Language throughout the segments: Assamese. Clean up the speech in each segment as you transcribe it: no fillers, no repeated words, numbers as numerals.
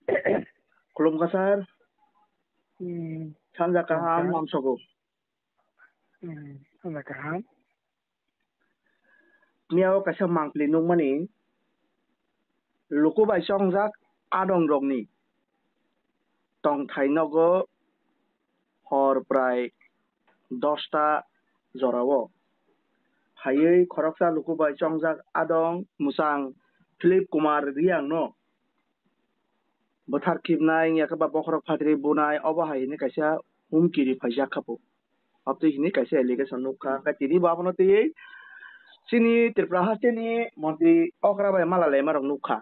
खुलुमगा सार सानजा गाहाम खुलुमबाय हामसगौ सानजा गाहाम miao kaisa mangpli nungmani lukubai songjak adong rokni tongthai nogo hor prai 10টা jorao hayui khoroksa lukubai songjak adong musang Philip Kumar Riang no bothar khibnai yakaba bokhorok phatri bunai obo haini kaisa humkiri phaijak khapo abtui hini kaisa allegation nukha ka tini babono tei sini Tripura hasteni mantri okrabai malalai marok nukha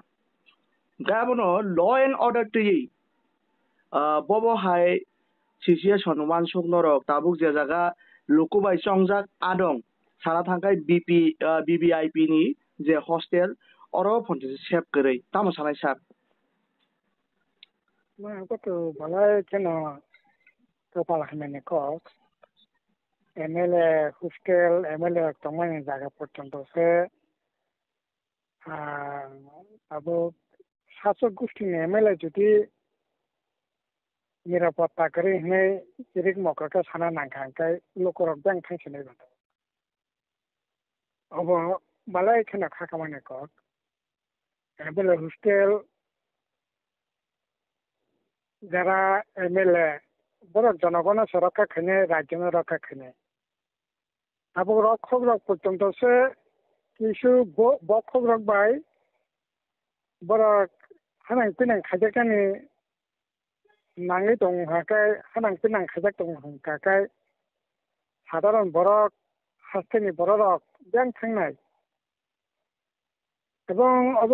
gabono law and order tui bobo hai situation wansuk norok tabuk je jaga lukubai songjak adong sara thangkai BBIP ni je hostel oro phonti save korei tamo sanai sar কত ভালাই কেন কপাল হামেনে কক এমএলএ হোস্টেল এমএলএ তোমার জায়গা পর্যন্ত সে আবো শাসক গোষ্ঠী এমএলএ যদি নিরাপত্তা করে এনে যেরকম মকরকে সানা নাঙ্কাঙ্কাই লোকরক ব্যাংক থাকছে বাদ অব বালাই কেন খাকামানে কক এমএলএ হোস্টেল যারা এমএলএ বড় জনগণের রক্ষা খেনে রাজ্যের রক্ষা খেনে আবু রক্ষক রক পর্যন্ত সে কিছু বক্ষক রক বাই বড় হানাং পিনাং খাজাকানি নাঙে দং হাকাই হানাং পিনাং খাজাক দং হাকাই সাধারণ বড় হাস্তেনি বড় রক ব্যাংক থাকনাই এবং অব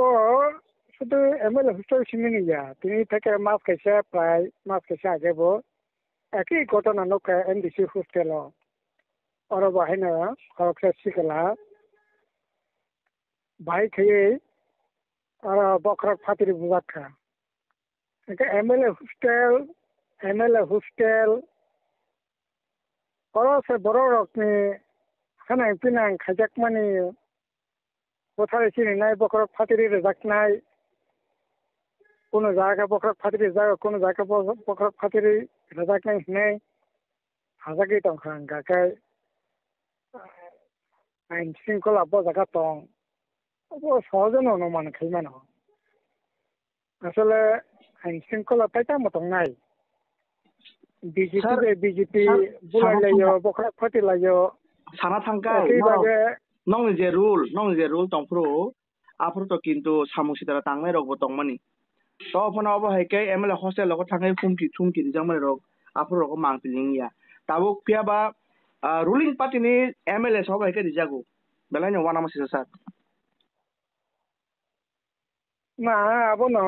শুধু এমএলএ হোস্টেল সিমিনি যা তিনি থেকে মাস খাইছে প্রায় মাস খাইছে আগেবো একই ঘটনা নৌকা এনডিসি হোস্টেল और बाहर खरकसा सिकला बाइक है और बखरक फातिर बुबाखा एमएलए हॉस्टेल और से बड़ो रखने खाना पिना खाजक मानी बोथार चिनाई बखरक फातिर रजाकनाय कोनो जायगा बखरक फातिर जायगा कोनो जायगा बखरक फातिर रजाकनाय हनाय हाजागै दंखा गाकाय আইন শৃঙ্খলা বজাগা দং সহজে অনুমান খাইমান আসলে আইন শৃঙ্খলা তাইটা মতন নাই BJP বুলাইলাयो বখরা ফাটিলাयो Sana থাংকাই nong je rule tongpro apro to kintu samusitara tangnai rok bo tongmani to phona obo haike MLA hostel logo thangai thumki jamai rok apro rok mangpiling ya tabuk piaba ruling party ni MLA সবাই কে দিজাগো বেলাইনো ওয়ান আমার সিসা স্যার না আবনো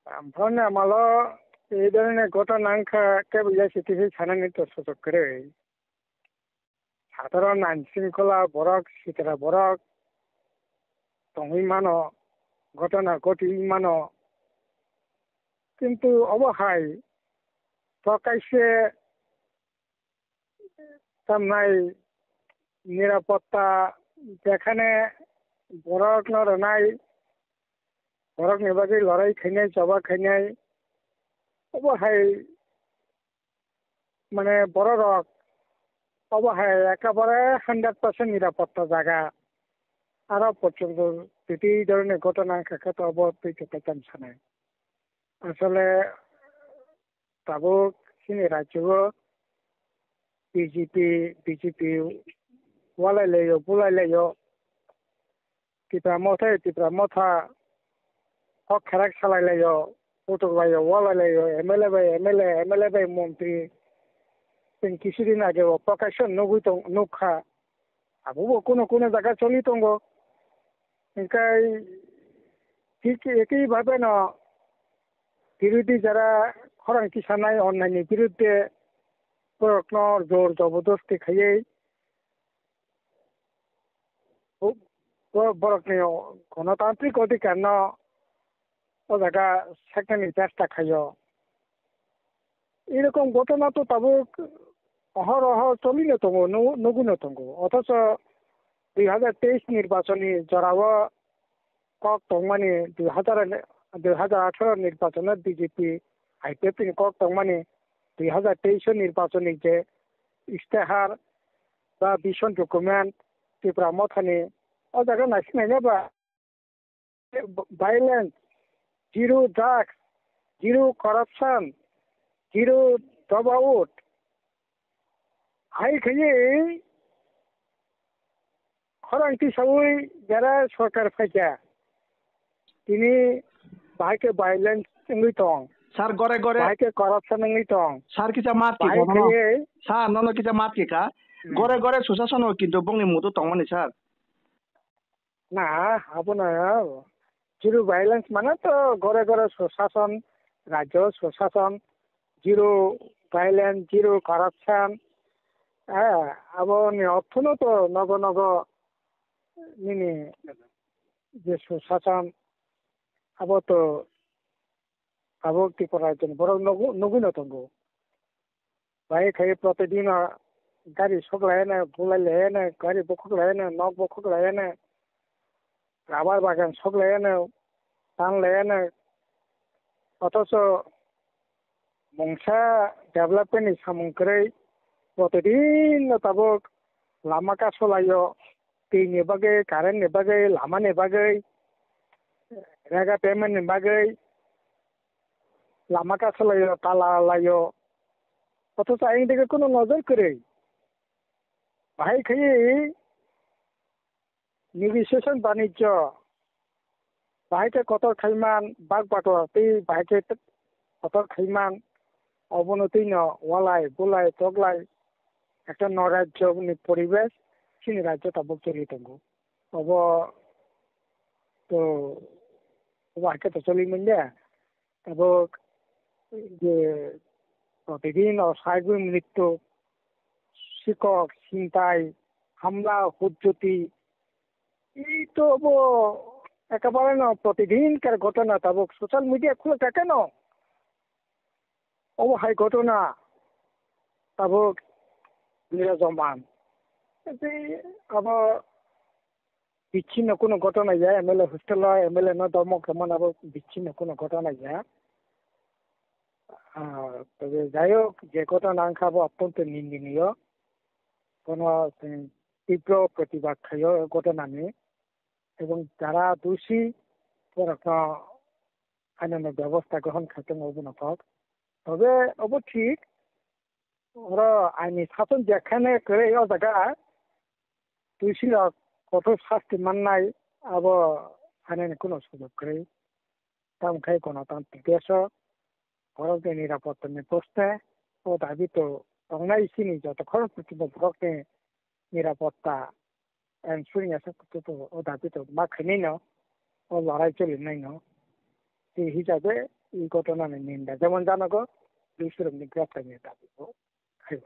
আমফনে মালো এই ধরনের ঘটনা নাংখা কেবল সিটিভি ছানানি তো সুযোগ করে সাধারণ আইন শৃঙ্খলা বরক সিতরা বরক তংই মানো ঘটনা ঘটি মানো কিন্তু অবহাই প্রকাশ্যে সামনাই নিরাপত্তা যেখানে বরক লড়াই বরক নিবাসী লড়াই খাইনাই জবা খাইনাই অবহাই মানে বড় রক অবহাই একেবারে 100% নিরাপত্তা জায়গা আরো পর্যন্ত যদি এই ধরনের ঘটনা কাকে তো অবতীর্ণ পেতাম সানাই আসলে তাবুক সিনি রাজ্য বিজেপি ওয়ালাইলাयो বুলাইলাयो টিপ্রা মথা হক খেরাক সালাইলাयो ফটোবাইयो ওয়ালাইলাयो এমএলএ বাই মন্ত্রী তিন কিছুদিন আগে প্রকাশন নৌখা আবু কোনো জায়গা চলি তঙ্গ এনকাই ঠিক একইভাবে না বিরোধী যারা খরাং কিসানাই অন্যায়ের বিরুদ্ধে জোর জবরদস্তি খাইয়ে বরকনি গণতান্ত্রিক অধিকার ন ও জায়গা সেখানে চেষ্টা খাইয় এরকম ঘটনা তো তাবুক অহরহ চলিলে তঙ্গ নগুনো তঙ্গ অথচ 2023 নির্বাচনী জরাব কক তংমানি 2018 নির্বাচনে বিজেপি আইপিএফ কর্তক মানে 2023 নির্বাচনী যে ইস্তেহার বা ভিশন ডকুমেন্ট ত্রিপুরা মথানি ও জায়গা নাসিনাই বা violence zero drugs zero corruption zero drop out হাই খাইয়ে খরাংটি সবই যারা সরকার ফাইকা তিনি বাহাইকে ভাইলেন্স এঙ্গি দं স্যার গড়ে গড়ে বাহাইকে করাপশন এঙ্গি দं স্যার কিছা মাত কি বাহাই খাইয়ে স্যার নন কিছা মাত কি কা গড়ে গড়ে সুশাসন কিন্তু বংনি মুতো তংমানি স্যার না হবো না জিরো ভাইলেন্স মানে তো ঘরে ঘরে সুশাসন রাজ্য সুশাসন জিরো ভাইলেন্স জিরো করাপশন হ্যাঁ আবার অর্থনও তো নগ নগ নিনি যে সুশাসন আবার তো আবার কি করার জন্য বড় নগুন তঙ্গ ভাই খাই প্রতিদিন গাড়ি সকলাই না বুলাইলে না গাড়ি বখলাই না নখ বখলাই না রাবার বাগান সকলাই না টানলাই না অথচ মংসা ডেভেলপমেন্টনি সামুंखै প্রতিদিন তাবক লামা কাছলাयो दैनि बागै कारेन्टनि बागै लामानि बागै रेगा पेमेन्टनि बागै लामा काछलायो ताला लायो অথচ আইন দিকে কোনো নজর করে ভাই খাই নেগোসিয়েশন বাণিজ্য বাহাইতে কত খাইমান বাগ বাটো তুই বাহাইতে কত খাইমান অবনতি ন ওয়ালাই বুলাই তগলাই একটা নরাজ্যনি পরিবেশ চিনি রাজ্য তাবক চলি থাকবো অব তো বাহাইতে তো চলি মিলে তাবক যে প্রতিদিন অস্বাভাবিক মৃত্যু শিক্ষক ছিনতাই হামলা হুজ্জতি এই তো একেবারে না প্রতিদিনকার ঘটনা তাবক সোশ্যাল মিডিয়া খুলে থাকে না অবহাই ঘটনা তাবক বিরাজমান আবার বিচ্ছিন্ন কোনো ঘটনা যায় এমএলএ হোস্টেল এমএলএ ন ধর্মক্রমণ আবার বিচ্ছিন্ন কোনো ঘটনা যায় তবে যাই হোক যে ঘটনা খাবো অত্যন্ত নিন্দনীয় কোনো তীব্র প্রতিবাদ খাইও ঘটনা নিয়ে এবং যারা দোষী আইনানুগ ব্যবস্থা গ্রহণ খাইতে অবনত তবে ঠিক ওরা আইনি শাসন যেখানে করে এই জায়গা দোষীরা কঠোর শাস্তি মাননাই আবার আইনের কোনো সুযোগ করে তামখাই গণতান্ত্রিক দেশ ভারতের নিরাপত্তা নিয়ে প্রশ্নে ও দাবি তো বাংলায় চিনি যতক্ষণ পর্যন্ত ভারতের নিরাপত্তা শুনি আছে তো ও দাবি তো মা খাইনি না ও লড়াই চলি নাই না সেই হিসাবে এই ঘটনা নিন্দা যেমন জানো গো দুই শ্রমিক গ্রেপ্তার নিয়ে দাবি খাইব